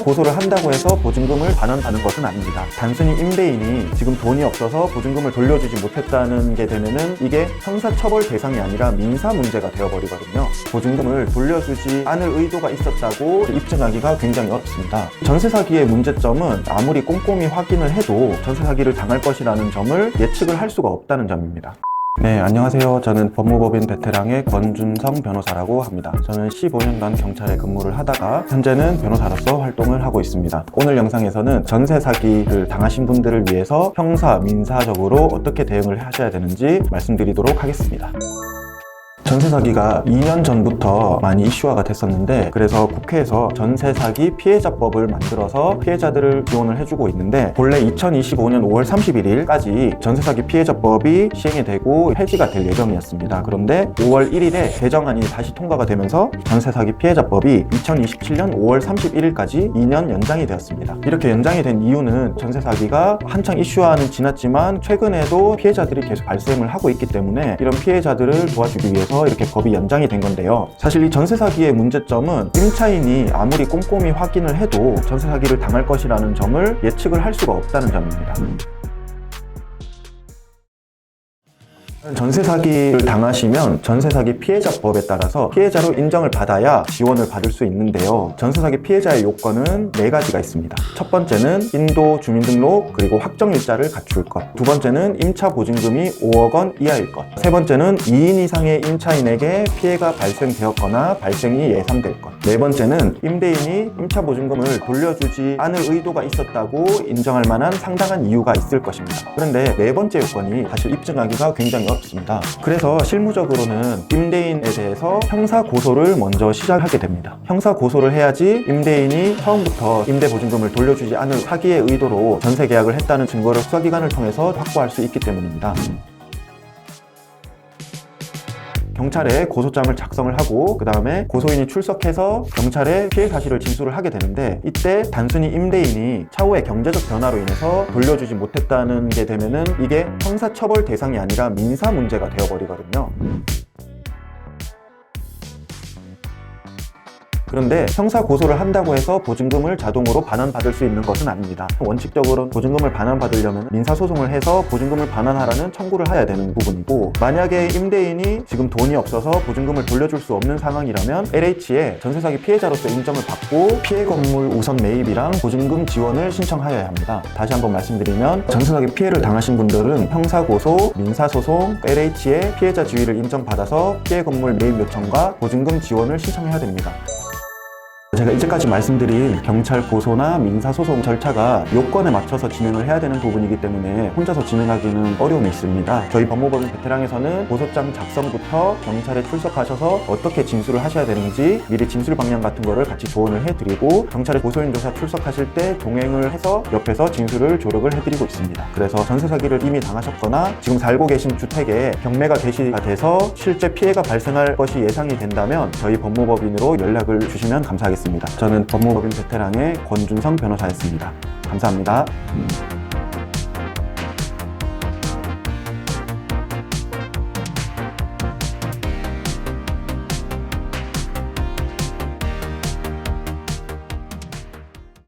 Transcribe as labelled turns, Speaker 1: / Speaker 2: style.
Speaker 1: 고소를 한다고 해서 보증금을 반환받는 것은 아닙니다. 단순히 임대인이 지금 돈이 없어서 보증금을 돌려주지 못했다는 게 되면은 이게 형사처벌 대상이 아니라 민사 문제가 되어버리거든요. 보증금을 돌려주지 않을 의도가 있었다고 입증하기가 굉장히 어렵습니다. 전세 사기의 문제점은 아무리 꼼꼼히 확인을 해도 전세 사기를 당할 것이라는 점을 예측을 할 수가 없다는 점입니다. 네, 안녕하세요. 저는 법무법인 베테랑의 권준성 변호사라고 합니다. 저는 15년간 경찰에 근무를 하다가 현재는 변호사로서 활동을 하고 있습니다. 오늘 영상에서는 전세 사기를 당하신 분들을 위해서 형사, 민사적으로 어떻게 대응을 하셔야 되는지 말씀드리도록 하겠습니다. 전세 사기가 2년 전부터 많이 이슈화가 됐었는데, 그래서 국회에서 전세 사기 피해자법을 만들어서 피해자들을 지원을 해주고 있는데, 본래 2025년 5월 31일까지 전세 사기 피해자법이 시행이 되고 폐지가 될 예정이었습니다. 그런데 5월 1일에 개정안이 다시 통과가 되면서 전세 사기 피해자법이 2027년 5월 31일까지 2년 연장이 되었습니다. 이렇게 연장이 된 이유는 전세 사기가 한창 이슈화는 지났지만 최근에도 피해자들이 계속 발생을 하고 있기 때문에 이런 피해자들을 도와주기 위해서 이렇게 법이 연장이 된 건데요. 사실 이 전세 사기의 문제점은 임차인이 아무리 꼼꼼히 확인을 해도 전세 사기를 당할 것이라는 점을 예측을 할 수가 없다는 점입니다. 전세 사기를 당하시면 전세 사기 피해자법에 따라서 피해자로 인정을 받아야 지원을 받을 수 있는데요. 전세 사기 피해자의 요건은 4가지가 있습니다. 첫 번째는 인도 주민등록 그리고 확정일자를 갖출 것. 두 번째는 임차 보증금이 5억 원 이하일 것. 세 번째는 2인 이상의 임차인에게 피해가 발생되었거나 발생이 예상될 것. 네 번째는 임대인이 임차 보증금을 돌려주지 않을 의도가 있었다고 인정할 만한 상당한 이유가 있을 것입니다. 그런데 네 번째 요건이 사실 입증하기가 굉장히 어렵습니다. 그래서 실무적으로는 임대인에 대해서 형사 고소를 먼저 시작하게 됩니다. 형사 고소를 해야지 임대인이 처음부터 임대 보증금을 돌려주지 않을 사기의 의도로 전세 계약을 했다는 증거를 수사기관을 통해서 확보할 수 있기 때문입니다. 경찰에 고소장을 작성을 하고 그 다음에 고소인이 출석해서 경찰에 피해 사실을 진술을 하게 되는데, 이때 단순히 임대인이 차후에 경제적 변화로 인해서 돌려주지 못했다는 게 되면은 이게 형사처벌 대상이 아니라 민사 문제가 되어버리거든요. 그런데 형사 고소를 한다고 해서 보증금을 자동으로 반환받을 수 있는 것은 아닙니다. 원칙적으로 보증금을 반환받으려면 민사소송을 해서 보증금을 반환하라는 청구를 해야 되는 부분이고, 만약에 임대인이 지금 돈이 없어서 보증금을 돌려줄 수 없는 상황이라면 LH에 전세사기 피해자로서 인정을 받고 피해 건물 우선 매입이랑 보증금 지원을 신청하여야 합니다. 다시 한번 말씀드리면 전세사기 피해를 당하신 분들은 형사고소, 민사소송, LH의 피해자 지위를 인정받아서 피해 건물 매입 요청과 보증금 지원을 신청해야 됩니다. 제가 이제까지 말씀드린 경찰 고소나 민사소송 절차가 요건에 맞춰서 진행을 해야 되는 부분이기 때문에 혼자서 진행하기는 어려움이 있습니다. 저희 법무법인 베테랑에서는 고소장 작성부터 경찰에 출석하셔서 어떻게 진술을 하셔야 되는지 미리 진술 방향 같은 거를 같이 조언을 해드리고, 경찰에 고소인 조사 출석하실 때 동행을 해서 옆에서 진술을 조력을 해드리고 있습니다. 그래서 전세 사기를 이미 당하셨거나 지금 살고 계신 주택에 경매가 개시가 돼서 실제 피해가 발생할 것이 예상이 된다면 저희 법무법인으로 연락을 주시면 감사하겠습니다. 저는 법무법인 베테랑의 권준성 변호사였습니다. 감사합니다.